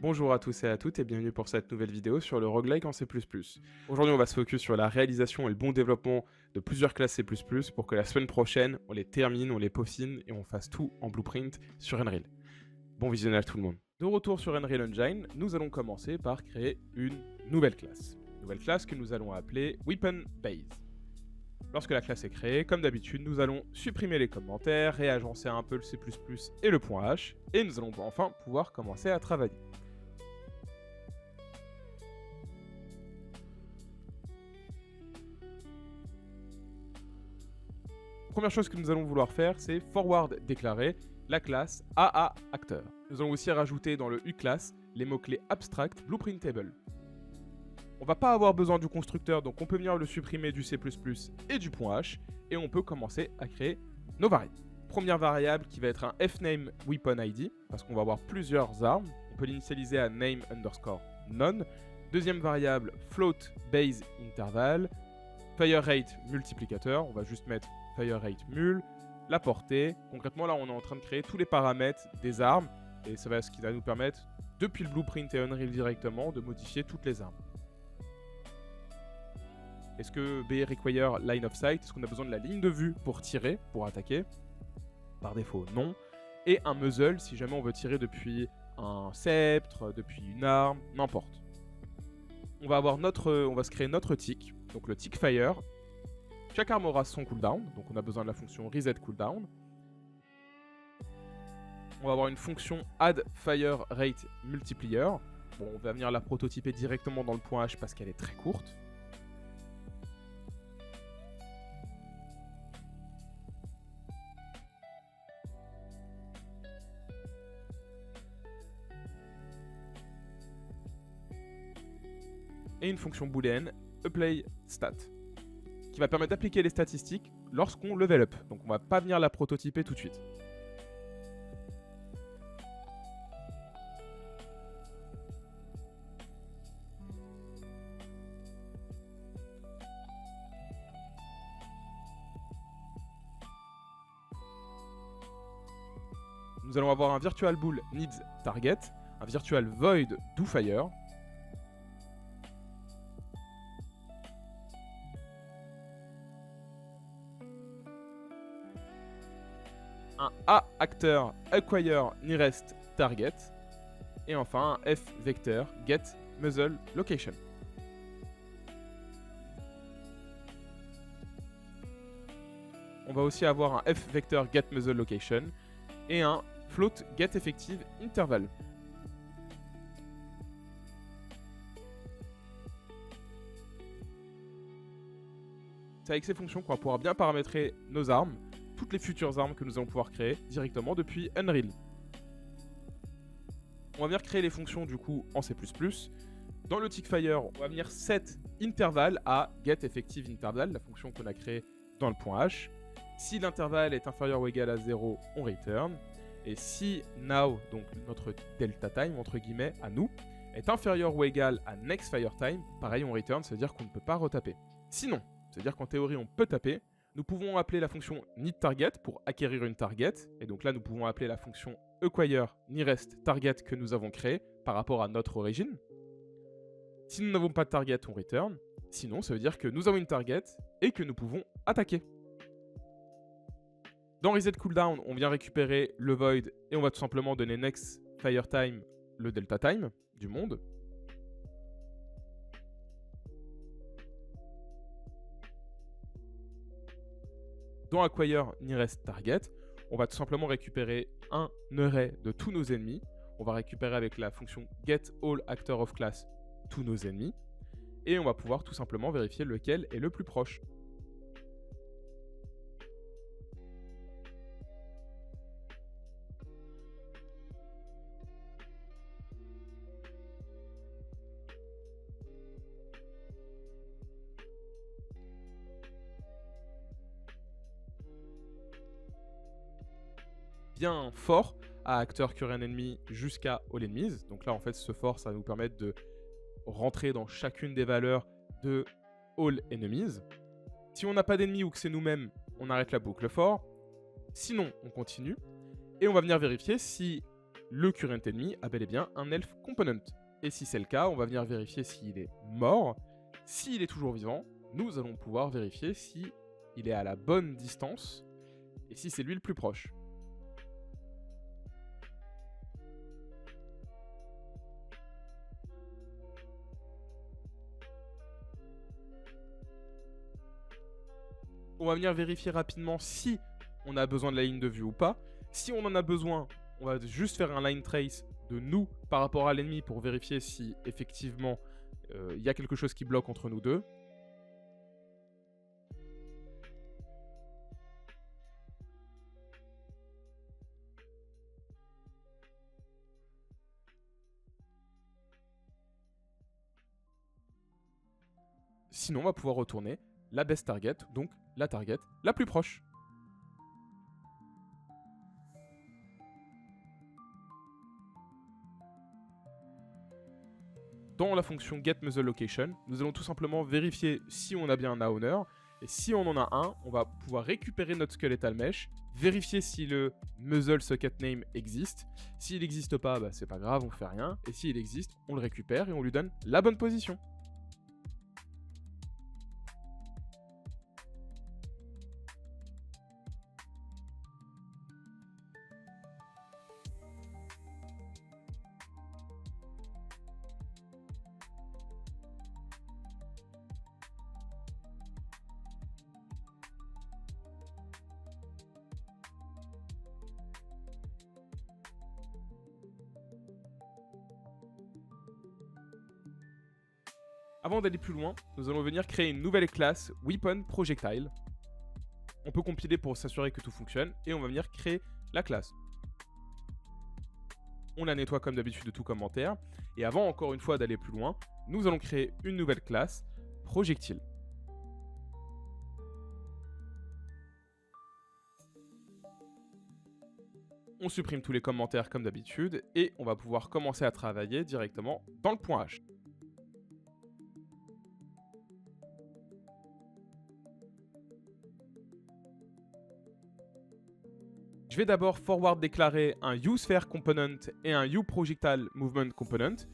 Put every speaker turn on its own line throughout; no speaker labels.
Bonjour à tous et à toutes et bienvenue pour cette nouvelle vidéo sur le roguelike en C++. Aujourd'hui on va se focus sur la réalisation et le bon développement de plusieurs classes C++ pour que la semaine prochaine on les termine, on les peaufine et on fasse tout en blueprint sur Unreal. Bon visionnage tout le monde. De retour sur Unreal Engine, nous allons commencer par créer une nouvelle classe. Nouvelle classe que nous allons appeler Weapon Base. Lorsque la classe est créée, comme d'habitude, nous allons supprimer les commentaires, réagencer un peu le C++ et le .h, et nous allons enfin pouvoir commencer à travailler. Première chose que nous allons vouloir faire, c'est forward déclarer la classe AA Actor. Nous allons aussi rajouter dans le uClass les mots-clés abstract blueprintable. On va pas avoir besoin du constructeur, donc on peut venir le supprimer du C++ et du .h, et on peut commencer à créer nos variables. Première variable qui va être un fname weapon id, parce qu'on va avoir plusieurs armes. On peut l'initialiser à name underscore none. Deuxième variable, float base interval. Fire rate multiplicateur, on va juste mettre fire rate mul. La portée, concrètement là on est en train de créer tous les paramètres des armes, et ça va ce qui va nous permettre, depuis le blueprint et Unreal directement, de modifier toutes les armes. Est-ce que B require line of sight? Est-ce qu'on a besoin de la ligne de vue pour tirer, pour attaquer? Par défaut, non. Et un muzzle si jamais on veut tirer depuis un sceptre, depuis une arme, n'importe. On va se créer notre tick, donc le tick fire. Chaque arme aura son cooldown, donc on a besoin de la fonction reset cooldown. On va avoir une fonction add fire rate multiplier. Bon, on va venir la prototyper directement dans le .h parce qu'elle est très courte. Et une fonction booléenne apply stat qui va permettre d'appliquer les statistiques lorsqu'on level up. Donc on va pas venir la prototyper tout de suite. Nous allons avoir un virtual bool needs target, un virtual void do fire. Un A actor acquire nearest target, et enfin un F vector get muzzle location. On va aussi avoir un F vector get muzzle location et un float get effective interval. C'est avec ces fonctions qu'on va pouvoir bien paramétrer nos armes, toutes les futures armes que nous allons pouvoir créer directement depuis Unreal. On va venir créer les fonctions du coup en C++. Dans le tickfire, on va venir set interval à getEffectiveInterval, la fonction qu'on a créée dans le .h. Si l'intervalle est inférieur ou égal à 0, on return. Et si now, donc notre delta time, entre guillemets, à nous, est inférieur ou égal à next fire time, pareil, on return, ça veut dire qu'on ne peut pas retaper. Sinon, ça veut dire qu'en théorie, on peut taper. Nous pouvons appeler la fonction needTarget pour acquérir une target. Et donc là, nous pouvons appeler la fonction acquire nearest target que nous avons créée par rapport à notre origine. Si nous n'avons pas de target, on return. Sinon, ça veut dire que nous avons une target et que nous pouvons attaquer. Dans reset cooldown, on vient récupérer le void et on va tout simplement donner next fire time le delta time du monde. Dans acquire nearest target, on va tout simplement récupérer un array de tous nos ennemis. On va récupérer avec la fonction get all actor of class tous nos ennemis. Et on va pouvoir tout simplement vérifier lequel est le plus proche. Bien fort à acteur current enemy jusqu'à all enemies. Donc là en fait ce for ça va nous permettre de rentrer dans chacune des valeurs de all enemies. Si on n'a pas d'ennemis ou que c'est nous-mêmes, on arrête la boucle for. Sinon on continue et on va venir vérifier si le current enemy a bel et bien un elf component. Et si c'est le cas, on va venir vérifier s'il est mort. S'il est toujours vivant, nous allons pouvoir vérifier si il est à la bonne distance et si c'est lui le plus proche. On va venir vérifier rapidement si on a besoin de la ligne de vue ou pas. Si on en a besoin, on va juste faire un line trace de nous par rapport à l'ennemi pour vérifier si effectivement il y a quelque chose qui bloque entre nous deux. Sinon, on va pouvoir retourner la best target, donc la target la plus proche. Dans la fonction getMuzzleLocation, nous allons tout simplement vérifier si on a bien un owner. Et si on en a un, on va pouvoir récupérer notre skeletal mesh, vérifier si le muzzle socket name existe. S'il n'existe pas, bah, c'est pas grave, on fait rien. Et s'il existe, on le récupère et on lui donne la bonne position. Avant d'aller plus loin, nous allons venir créer une nouvelle classe Weapon Projectile. On peut compiler pour s'assurer que tout fonctionne et on va venir créer la classe. On la nettoie comme d'habitude de tout commentaire. Et avant, encore une fois, d'aller plus loin, nous allons créer une nouvelle classe Projectile. On supprime tous les commentaires comme d'habitude et on va pouvoir commencer à travailler directement dans le point H. Je vais d'abord forward déclarer un uSphere component et un uProjectile movement component.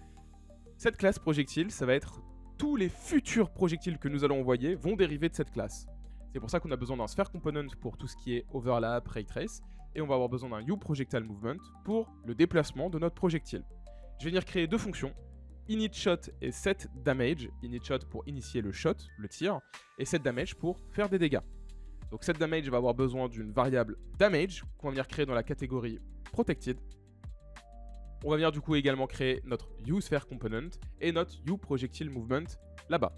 Cette classe projectile, ça va être tous les futurs projectiles que nous allons envoyer vont dériver de cette classe. C'est pour ça qu'on a besoin d'un sphere component pour tout ce qui est overlap, ray trace, et on va avoir besoin d'un uProjectile movement pour le déplacement de notre projectile. Je vais venir créer deux fonctions, initShot et setDamage. InitShot pour initier le shot, le tir, et setDamage pour faire des dégâts. Donc setDamage va avoir besoin d'une variable damage qu'on va venir créer dans la catégorie protected. On va venir du coup également créer notre uSphere component et notre uProjectile movement là-bas.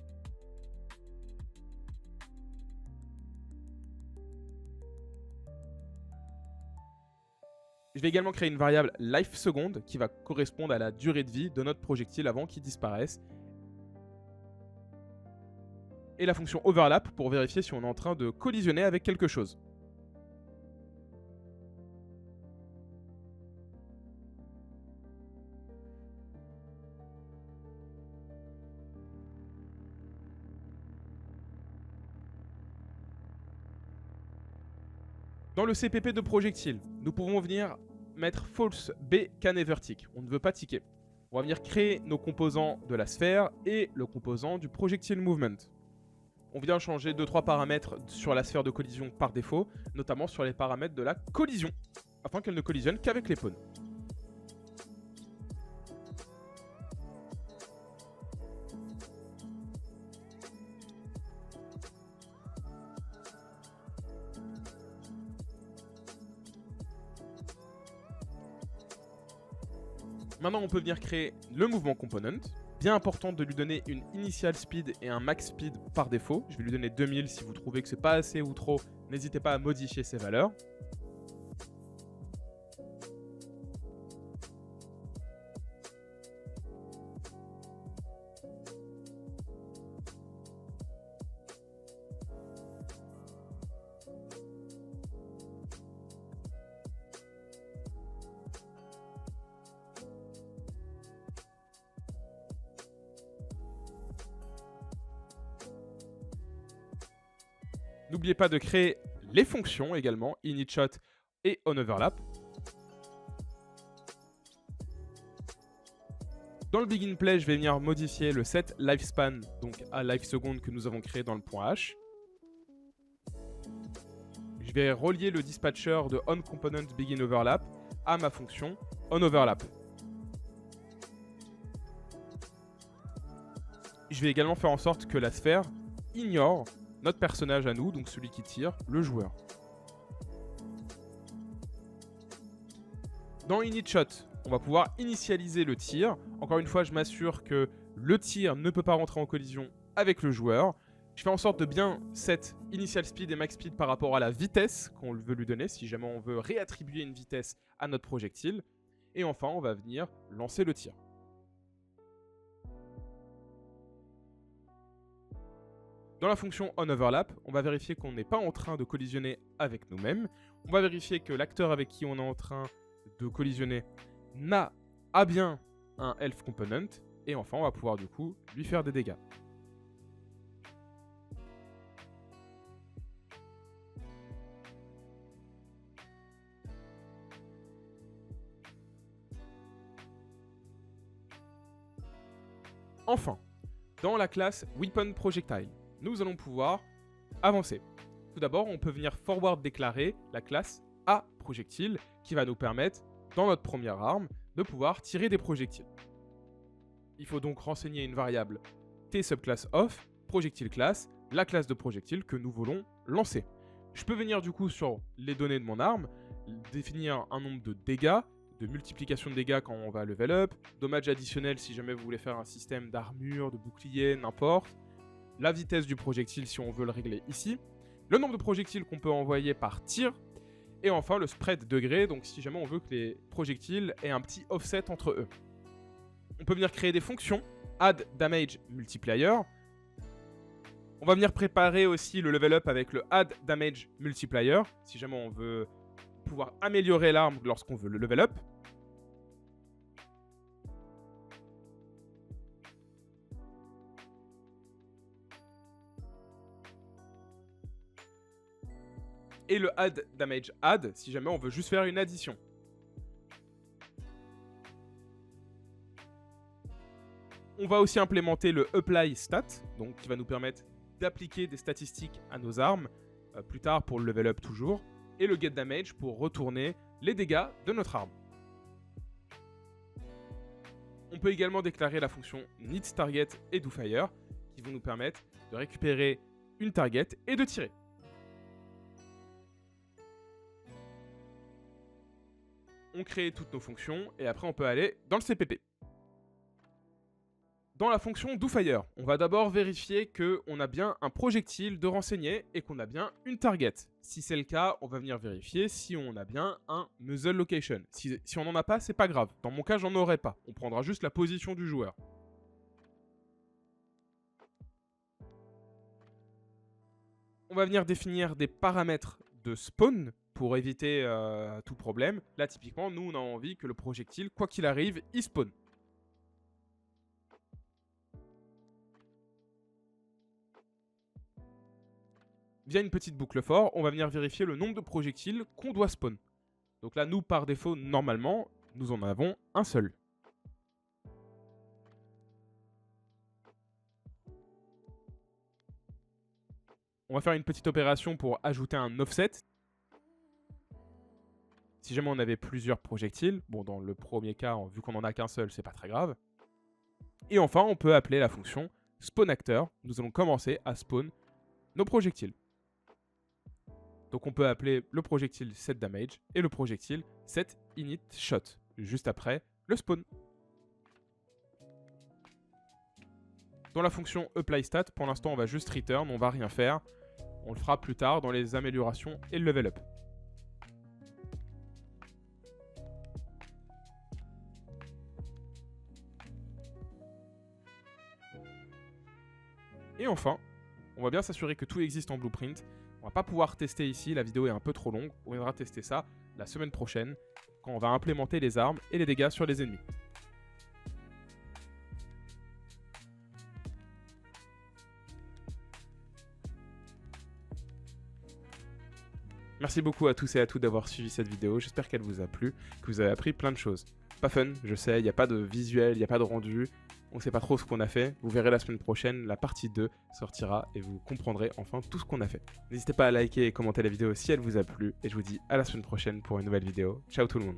Je vais également créer une variable lifeSecond qui va correspondre à la durée de vie de notre projectile avant qu'il disparaisse. Et la fonction overlap pour vérifier si on est en train de collisionner avec quelque chose. Dans le CPP de projectile, nous pouvons venir mettre false B can never tick. On ne veut pas ticker. On va venir créer nos composants de la sphère et le composant du projectile movement. On vient changer 2-3 paramètres sur la sphère de collision par défaut, notamment sur les paramètres de la collision, afin qu'elle ne collisionne qu'avec les pawns. Maintenant, on peut venir créer le mouvement component. Bien important de lui donner une initial speed et un max speed par défaut. Je vais lui donner 2000 si vous trouvez que c'est pas assez ou trop. N'hésitez pas à modifier ces valeurs. N'oubliez pas de créer les fonctions également, initShot et onOverlap. Dans le begin play, je vais venir modifier le set lifespan, donc à life second que nous avons créé dans le point H. Je vais relier le dispatcher de onComponentBeginOverlap à ma fonction onOverlap. Je vais également faire en sorte que la sphère ignore notre personnage à nous, donc celui qui tire, le joueur. Dans initShot, on va pouvoir initialiser le tir. Encore une fois, je m'assure que le tir ne peut pas rentrer en collision avec le joueur. Je fais en sorte de bien set initial speed et max speed par rapport à la vitesse qu'on veut lui donner, si jamais on veut réattribuer une vitesse à notre projectile. Et enfin, on va venir lancer le tir. Dans la fonction onOverlap, on va vérifier qu'on n'est pas en train de collisionner avec nous-mêmes. On va vérifier que l'acteur avec qui on est en train de collisionner a bien un health component. Et enfin, on va pouvoir du coup lui faire des dégâts. Enfin, dans la classe Weapon Projectile, nous allons pouvoir avancer. Tout d'abord, on peut venir forward déclarer la classe A projectile qui va nous permettre, dans notre première arme, de pouvoir tirer des projectiles. Il faut donc renseigner une variable T subclass of, projectile class, la classe de projectile que nous voulons lancer. Je peux venir du coup sur les données de mon arme, définir un nombre de dégâts, de multiplication de dégâts quand on va level up, dommages additionnels si jamais vous voulez faire un système d'armure, de bouclier, n'importe, la vitesse du projectile si on veut le régler ici, le nombre de projectiles qu'on peut envoyer par tir, et enfin le spread degré, donc si jamais on veut que les projectiles aient un petit offset entre eux. On peut venir créer des fonctions, add damage multiplier. On va venir préparer aussi le level up avec le add damage multiplier, si jamais on veut pouvoir améliorer l'arme lorsqu'on veut le level up. Et le add damage add si jamais on veut juste faire une addition. On va aussi implémenter le apply stat, donc qui va nous permettre d'appliquer des statistiques à nos armes, plus tard pour le level up toujours, et le get damage pour retourner les dégâts de notre arme. On peut également déclarer la fonction needTarget et doFire, qui vont nous permettre de récupérer une target et de tirer. On crée toutes nos fonctions et après on peut aller dans le CPP. Dans la fonction doFire, on va d'abord vérifier qu'on a bien un projectile de renseigner et qu'on a bien une target. Si c'est le cas, on va venir vérifier si on a bien un muzzle location. Si on n'en a pas, c'est pas grave. Dans mon cas, j'en aurai pas. On prendra juste la position du joueur. On va venir définir des paramètres de spawn pour éviter tout problème. Là, typiquement, nous, on a envie que le projectile, quoi qu'il arrive, il spawn. Via une petite boucle for, on va venir vérifier le nombre de projectiles qu'on doit spawn. Donc là, nous, par défaut, normalement, nous en avons un seul. On va faire une petite opération pour ajouter un offset. Si jamais on avait plusieurs projectiles, bon, dans le premier cas, vu qu'on n'en a qu'un seul, c'est pas très grave. Et enfin, on peut appeler la fonction spawnActor. Nous allons commencer à spawn nos projectiles. Donc on peut appeler le projectile setDamage et le projectile setInitShot, juste après le spawn. Dans la fonction applyStat, pour l'instant on va juste return, on va rien faire. On le fera plus tard dans les améliorations et le level up. Et enfin, on va bien s'assurer que tout existe en Blueprint. On va pas pouvoir tester ici, la vidéo est un peu trop longue. On viendra tester ça la semaine prochaine, quand on va implémenter les armes et les dégâts sur les ennemis. Merci beaucoup à tous et à toutes d'avoir suivi cette vidéo. J'espère qu'elle vous a plu, que vous avez appris plein de choses. Pas fun, je sais, il n'y a pas de visuel, il n'y a pas de rendu. On sait pas trop ce qu'on a fait. Vous verrez la semaine prochaine, la partie 2 sortira et vous comprendrez enfin tout ce qu'on a fait. N'hésitez pas à liker et commenter la vidéo si elle vous a plu. Et je vous dis à la semaine prochaine pour une nouvelle vidéo. Ciao tout le monde.